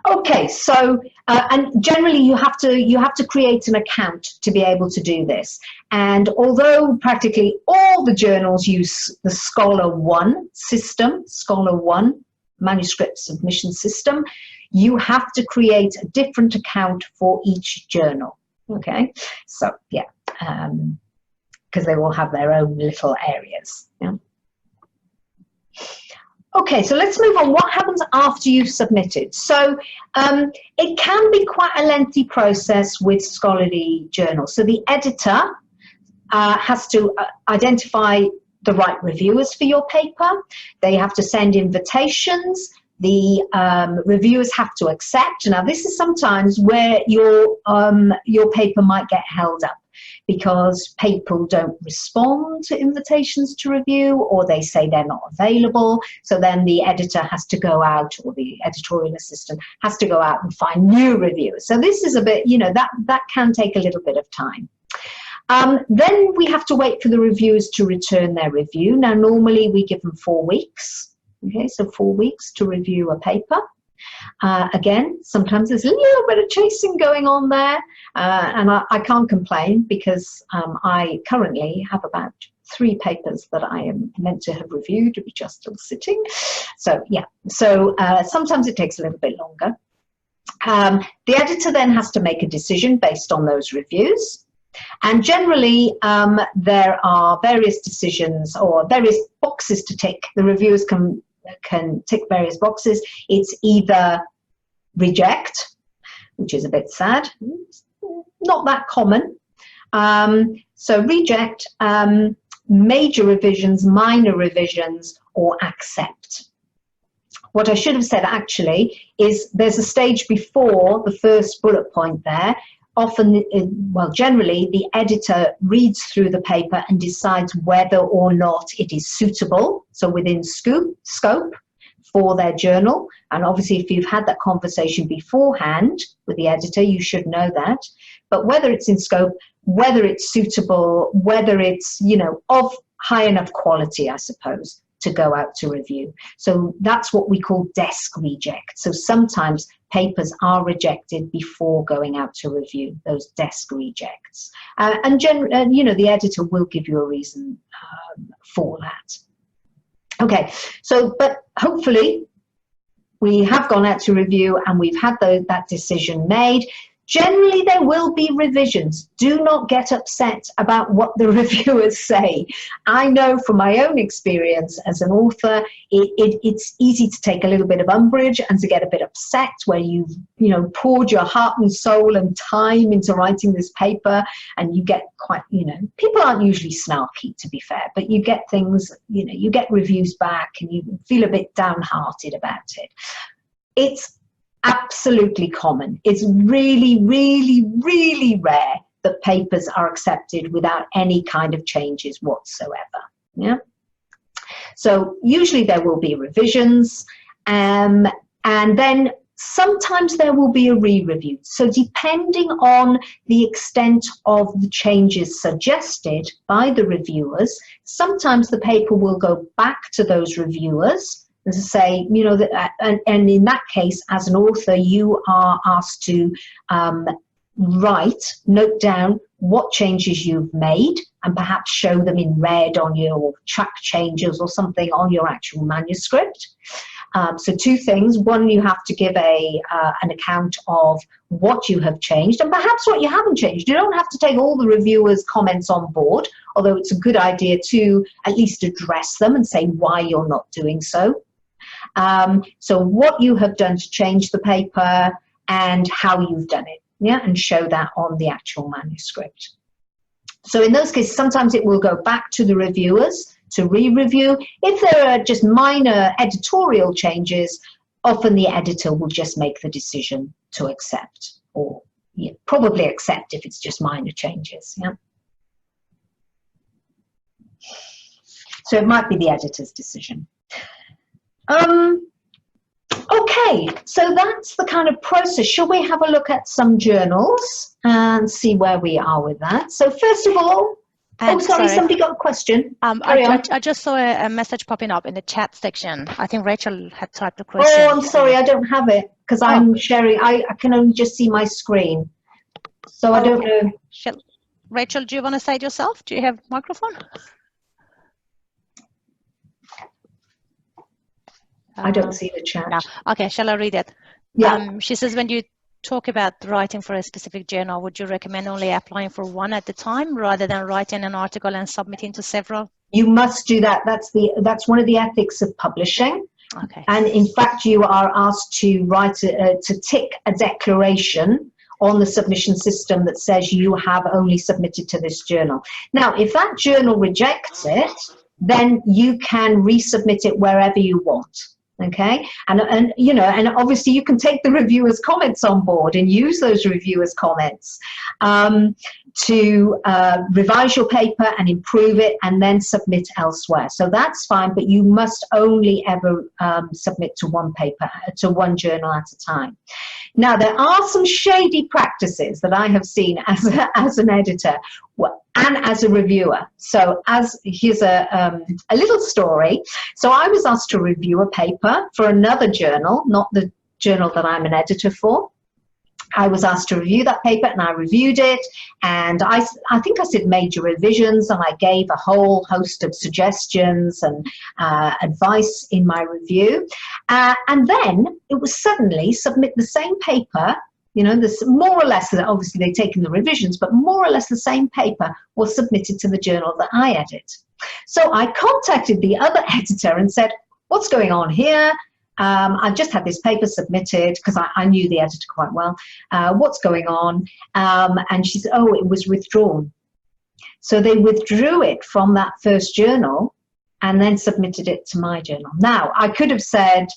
Okay, so and generally you have to create an account to be able to do this. And although practically all the journals use the Scholar One system, Scholar One manuscript submission system, you have to create a different account for each journal. Okay, so yeah, because they all have their own little areas. Yeah. Okay, so let's move on. What happens after you've submitted? So it can be quite a lengthy process with scholarly journals. So the editor has to identify the right reviewers for your paper. They have to send invitations. The reviewers have to accept. Now, this is sometimes where your paper might get held up, because people don't respond to invitations to review, or they say they're not available. So then the editor has to go out, or the editorial assistant has to go out and find new reviewers. So this is a bit, you know, that can take a little bit of time. Then we have to wait for the reviewers to return their review. Now, normally we give them 4 weeks. Okay, so 4 weeks to review a paper. Again, sometimes there's a little bit of chasing going on there, and I can't complain because I currently have about 3 papers that I am meant to have reviewed, which are still sitting. So yeah, so sometimes it takes a little bit longer. The editor then has to make a decision based on those reviews. And generally, there are various decisions or various boxes to tick. The reviewers can tick various boxes. It's either reject, which is a bit sad, not that common. So reject, major revisions, minor revisions, or accept. What I should have said actually is there's a stage before the first bullet point there. Often, well, generally, the editor reads through the paper and decides whether or not it is suitable, so within scope for their journal. And obviously, if you've had that conversation beforehand with the editor, you should know that. But whether it's in scope, whether it's suitable, whether it's, you know, of high enough quality, I suppose, to go out to review. So that's what we call desk reject. So sometimes papers are rejected before going out to review, those desk rejects. And you know, the editor will give you a reason for that. Okay, so, but hopefully we have gone out to review and we've had that decision made. Generally, there will be revisions. Do not get upset about what the reviewers say. I know from my own experience as an author, it's easy to take a little bit of umbrage and to get a bit upset where you've, you know, poured your heart and soul and time into writing this paper, and you get quite, you know, people aren't usually snarky, to be fair, but you get things, you know, you get reviews back and you feel a bit downhearted about it. It's absolutely common. It's really, really, really rare that papers are accepted without any kind of changes whatsoever. Yeah. So usually there will be revisions, and then sometimes there will be a re-review. So depending on the extent of the changes suggested by the reviewers, sometimes the paper will go back to those reviewers and to say, you know, that, and in that case, as an author, you are asked to note down what changes you've made and perhaps show them in red on your track changes or something on your actual manuscript. So two things. One, you have to give an account of what you have changed and perhaps what you haven't changed. You don't have to take all the reviewers' comments on board, although it's a good idea to at least address them and say why you're not doing so. So what you have done to change the paper and how you've done it, yeah, and show that on the actual manuscript. So in those cases, sometimes it will go back to the reviewers to re-review. If there are just minor editorial changes, often the editor will just make the decision to accept, or probably accept if it's just minor changes. Yeah. So it might be the editor's decision. Okay, so that's the kind of process. Shall we have a look at some journals and see where we are with that? So first of all, sorry, somebody got a question. I just saw a message popping up in the chat section. I think Rachel had typed a question. Oh, I'm sorry, I don't have it because I'm sharing. I can only just see my screen. So I don't know. Rachel, do you want to say it yourself? Do you have a microphone? I don't see the chat. No. Okay, shall I read it? Yeah. She says, when you talk about writing for a specific journal, would you recommend only applying for one at a time rather than writing an article and submitting to several? You must do that. That's one of the ethics of publishing. Okay. And in fact, you are asked to write to tick a declaration on the submission system that says you have only submitted to this journal. Now, if that journal rejects it, then you can resubmit it wherever you want. Okay, and you know, and obviously you can take the reviewers' comments on board and use those reviewers' comments to revise your paper and improve it and then submit elsewhere. So that's fine, but you must only ever submit to one paper, to one journal at a time. Now, there are some shady practices that I have seen as an editor and as a reviewer. So here's a little story. So I was asked to review a paper for another journal, not the journal that I'm an editor for. I was asked to review that paper and I reviewed it, and I think I did major revisions, and I gave a whole host of suggestions and advice in my review. And then it was suddenly submit the same paper, you know, this more or less, obviously they've taken the revisions, but more or less the same paper was submitted to the journal that I edit. So I contacted the other editor and said, what's going on here? I've just had this paper submitted, because I knew the editor quite well. What's going on? And she said, oh, it was withdrawn. So they withdrew it from that first journal and then submitted it to my journal. Now, I could have said,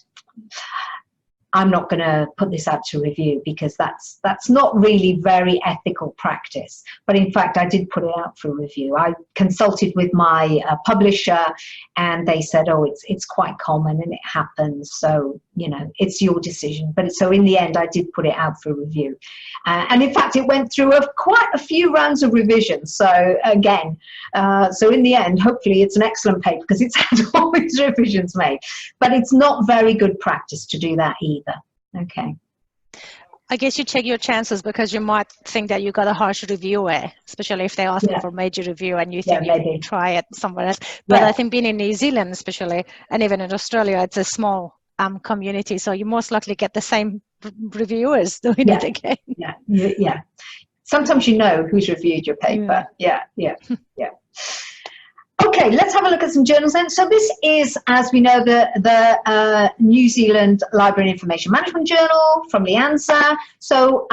I'm not going to put this out to review because that's not really very ethical practice. But in fact, I did put it out for review. I consulted with my publisher, and they said, oh, it's quite common and it happens. So, you know, it's your decision. But so in the end, I did put it out for review. And in fact, it went through quite a few rounds of revisions. So again, so in the end, hopefully it's an excellent paper because it's had all these revisions made. But it's not very good practice to do that either. Okay. I guess you check your chances because you might think that you got a harsh reviewer, especially if they're asking for major review and you think you can try it somewhere else. But I think being in New Zealand especially, and even in Australia, it's a small community, so you most likely get the same reviewers doing it again. Yeah. Sometimes you know who's reviewed your paper. Yeah. Okay, let's have a look at some journals then. So this is, as we know, the New Zealand Library and Information Management Journal from LIANZA. So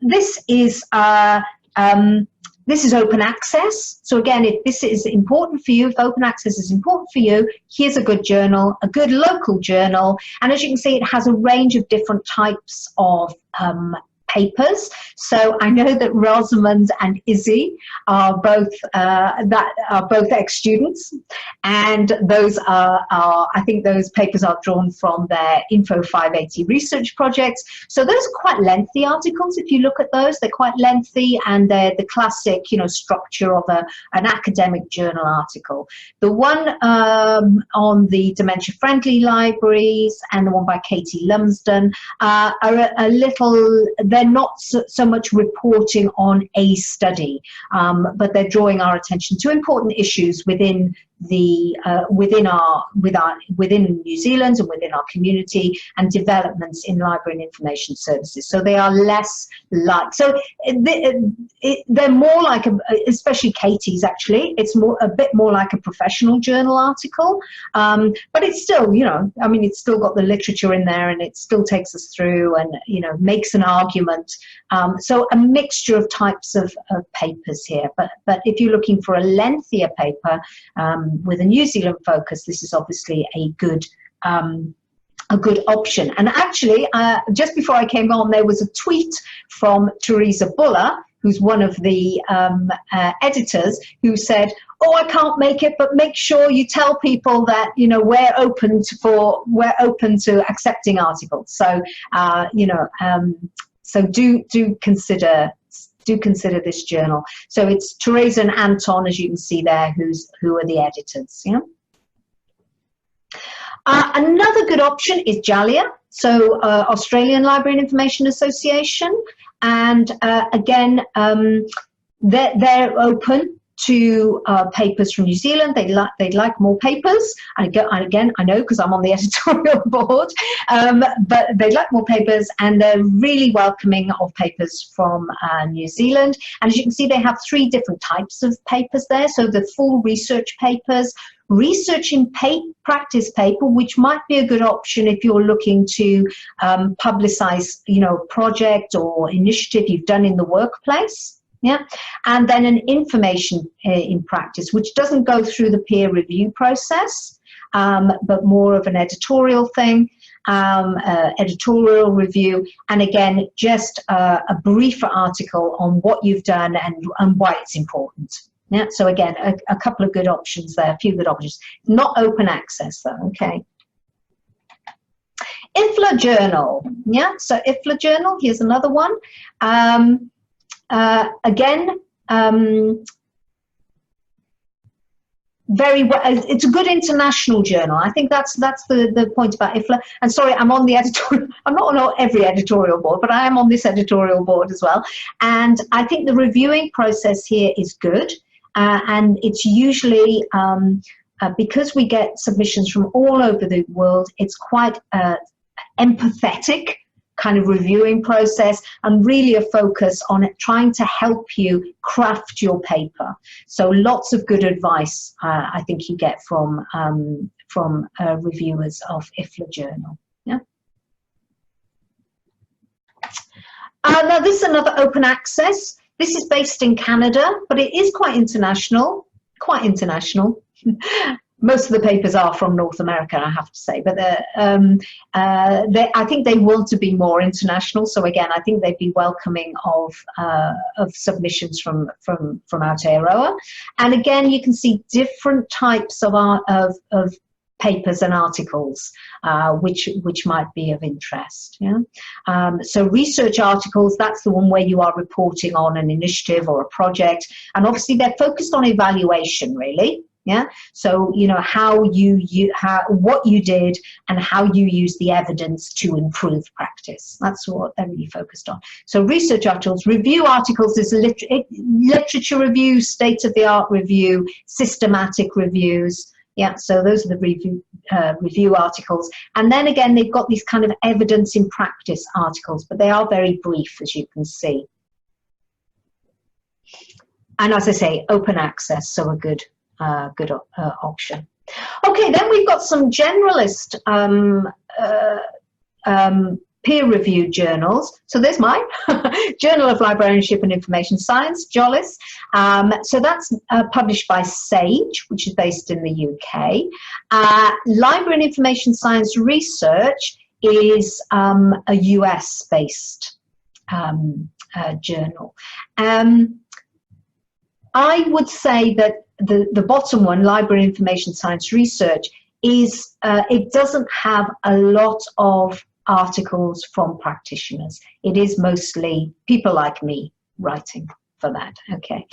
this is open access. So again, if this is important for you, if open access is important for you, here's a good journal, a good local journal. And as you can see, it has a range of different types of papers. So I know that Rosamond and Izzy are both ex-students, and those are I think those papers are drawn from their Info 580 research projects. So those are quite lengthy articles. If you look at those, they're quite lengthy, and they're the classic, you know, structure of an academic journal article. The one on the dementia-friendly libraries and the one by Katie Lumsden are a little. They're not so much reporting on a study, but they're drawing our attention to important issues within the within New Zealand and within our community, and developments in library and information services. So they are less like, so they're more like especially Katie's, actually it's a bit more like a professional journal article, but it's still, you know, I mean, it's still got the literature in there, and it still takes us through and, you know, makes an argument. So a mixture of types of papers here, but if you're looking for a lengthier paper with a New Zealand focus, this is obviously a good option. And actually, just before I came on, there was a tweet from Teresa Buller, who's one of the editors, who said, oh, I can't make it, but make sure you tell people that, you know, we're open to accepting articles. So, you know, so do consider this journal. So it's Teresa and Anton, as you can see there, who are the editors. Yeah. Another good option is JALIA, so Australian Library and Information Association, and again, they're open to papers from New Zealand. They'd like more papers. And again, I know because I'm on the editorial board, but they'd like more papers, and they're really welcoming of papers from New Zealand. And as you can see, they have 3 different types of papers there. So the full research papers, research in practice paper, which might be a good option if you're looking to publicize, you know, a project or initiative you've done in the workplace. Yeah, and then an information in practice, which doesn't go through the peer review process, but more of an editorial thing, editorial review, and again, just a briefer article on what you've done and why it's important. Yeah, so again, a couple of good options there, a few good options. Not open access though, okay. IFLA Journal, yeah, so IFLA Journal, here's another one. Again, very well, it's a good international journal. I think that's the point about IFLA. And sorry, I'm on the editorial, I'm not on every editorial board, but I am on this editorial board as well. And I think the reviewing process here is good. And it's usually, because we get submissions from all over the world, it's quite empathetic kind of reviewing process, and really a focus on it, trying to help you craft your paper. So lots of good advice I think you get from reviewers of IFLA Journal. Yeah. Now this is another open access. This is based in Canada, but it is quite international. most of the papers are from North America, I have to say, but I think they want to be more international. So again, I think they'd be welcoming of submissions from Aotearoa. And again, you can see different types of papers and articles which might be of interest. Yeah. So research articles, that's the one where you are reporting on an initiative or a project, and obviously they're focused on evaluation, really. Yeah, so you know what you did and how you use the evidence to improve practice. That's what they're really focused on. So research articles, review articles is literature review, state-of-the-art review, systematic reviews. Yeah, so those are the review articles. And then again, they've got these kind of evidence in practice articles, but they are very brief, as you can see. And as I say, open access, so a good option. Okay, then we've got some generalist peer-reviewed journals. So there's mine, Journal of Librarianship and Information Science, JOLIS. So that's published by SAGE, which is based in the UK. Library and Information Science Research is a US-based journal. I would say that the bottom one, Library Information Science Research, is it doesn't have a lot of articles from practitioners. It is mostly people like me writing for that. Okay.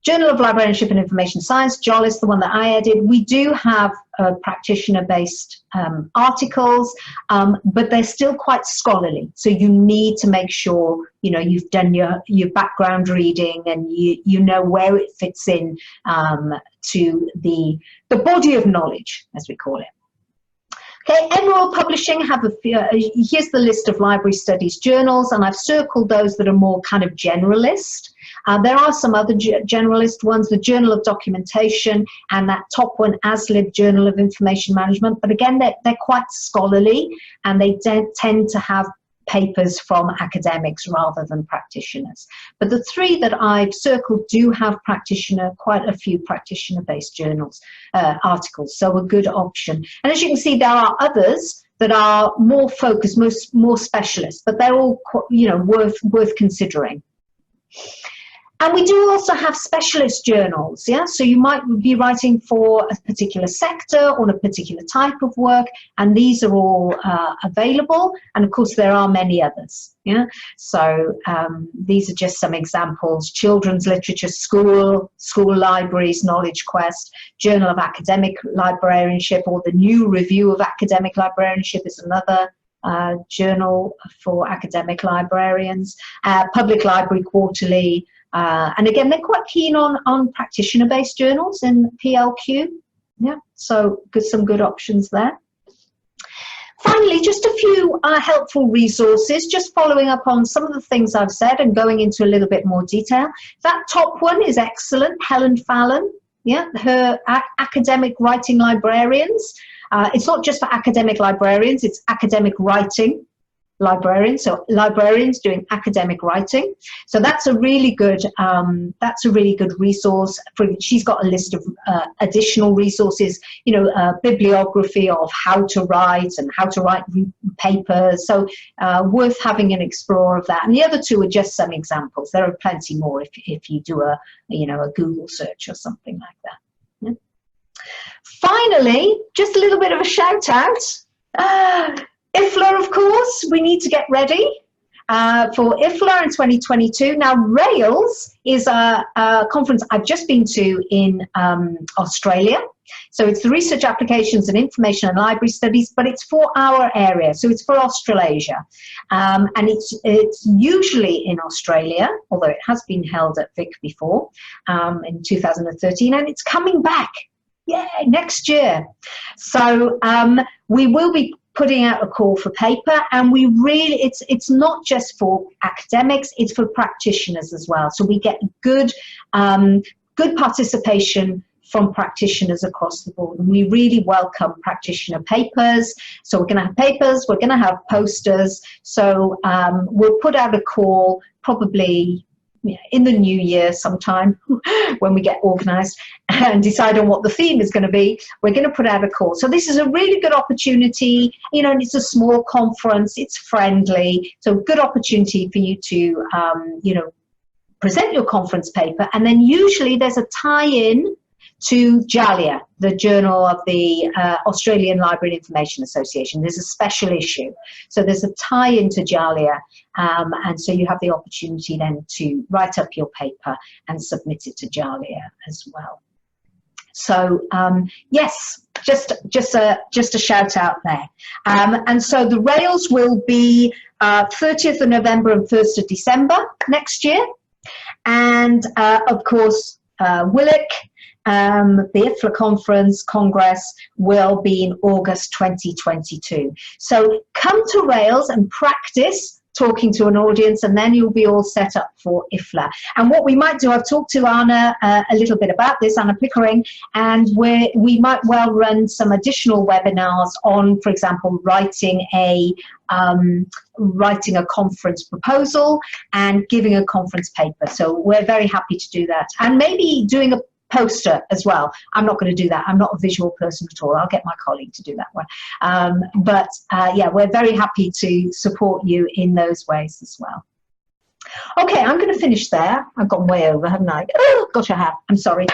Journal of Librarianship and Information Science, JOLIS, the one that I edit, we do have practitioner-based articles, but they're still quite scholarly. So you need to make sure, you know, you've done your background reading and you know where it fits in to the body of knowledge, as we call it. Okay, Emerald Publishing have a few, here's the list of library studies journals, and I've circled those that are more kind of generalist. There are some other generalist ones, the Journal of Documentation and that top one, ASLIB, Journal of Information Management, but again, they're quite scholarly and they tend to have papers from academics rather than practitioners. But the three that I've circled do have quite a few practitioner-based journals, articles, so a good option. And as you can see, there are others that are more focused, more specialist, but they're all, you know, worth considering. And we do also have specialist journals, yeah? So you might be writing for a particular sector or a particular type of work, and these are all available. And of course, there are many others, yeah? So these are just some examples: Children's Literature School Libraries, Knowledge Quest, Journal of Academic Librarianship, or the New Review of Academic Librarianship is another journal for academic librarians, Public Library Quarterly. And again, they're quite keen on practitioner-based journals in PLQ. Yeah, so some good options there. Finally, just a few helpful resources, just following up on some of the things I've said and going into a little bit more detail. That top one is excellent, Helen Fallon, yeah, her Academic Writing Librarians. It's not just for academic librarians, it's academic writing librarians, so librarians doing academic writing. So that's a really good resource. She's got a list of additional resources, you know, bibliography of how to write and how to write papers. So worth having an explore of that. And the other two are just some examples. There are plenty more if you do a Google search or something like that. Yeah. Finally, just a little bit of a shout out. IFLA, of course, we need to get ready for IFLA in 2022. Now, RAILS is a conference I've just been to in Australia. So it's the Research Applications and Information and Library Studies, but it's for our area, so it's for Australasia. And it's usually in Australia, although it has been held at Vic before in 2013, and it's coming back. Yay, next year. So we will be putting out a call for paper, and we really, it's not just for academics, it's for practitioners as well. So we get good participation from practitioners across the board, and we really welcome practitioner papers. So we're going to have papers, we're going to have posters. So we'll put out a call probably in the new year sometime when we get organized and decide on what the theme is going to be, we're going to put out a call. So this is a really good opportunity, you know, and it's a small conference, it's friendly, so good opportunity for you to, you know, present your conference paper. And then usually there's a tie-in to JALIA, the Journal of the Australian Library and Information Association. There's a special issue. So there's a tie-in to JALIA, and so you have the opportunity then to write up your paper and submit it to JALIA as well. So yes, just a shout out there. And so the rails will be 30th of November and 1st of December next year. And of course, WILIC, the IFLA Congress will be in August 2022. So come to Rails and practice talking to an audience, and then you'll be all set up for IFLA. And what we might do, I've talked to Anna a little bit about this, Anna Pickering, and we might well run some additional webinars on, for example, writing a conference proposal and giving a conference paper. So we're very happy to do that. And maybe doing a poster as well. I'm not going to do that. I'm not a visual person at all. I'll get my colleague to do that one. But yeah, we're very happy to support you in those ways as well. Okay, I'm going to finish there. I've gone way over, haven't I? Oh, gosh, I have. I'm sorry.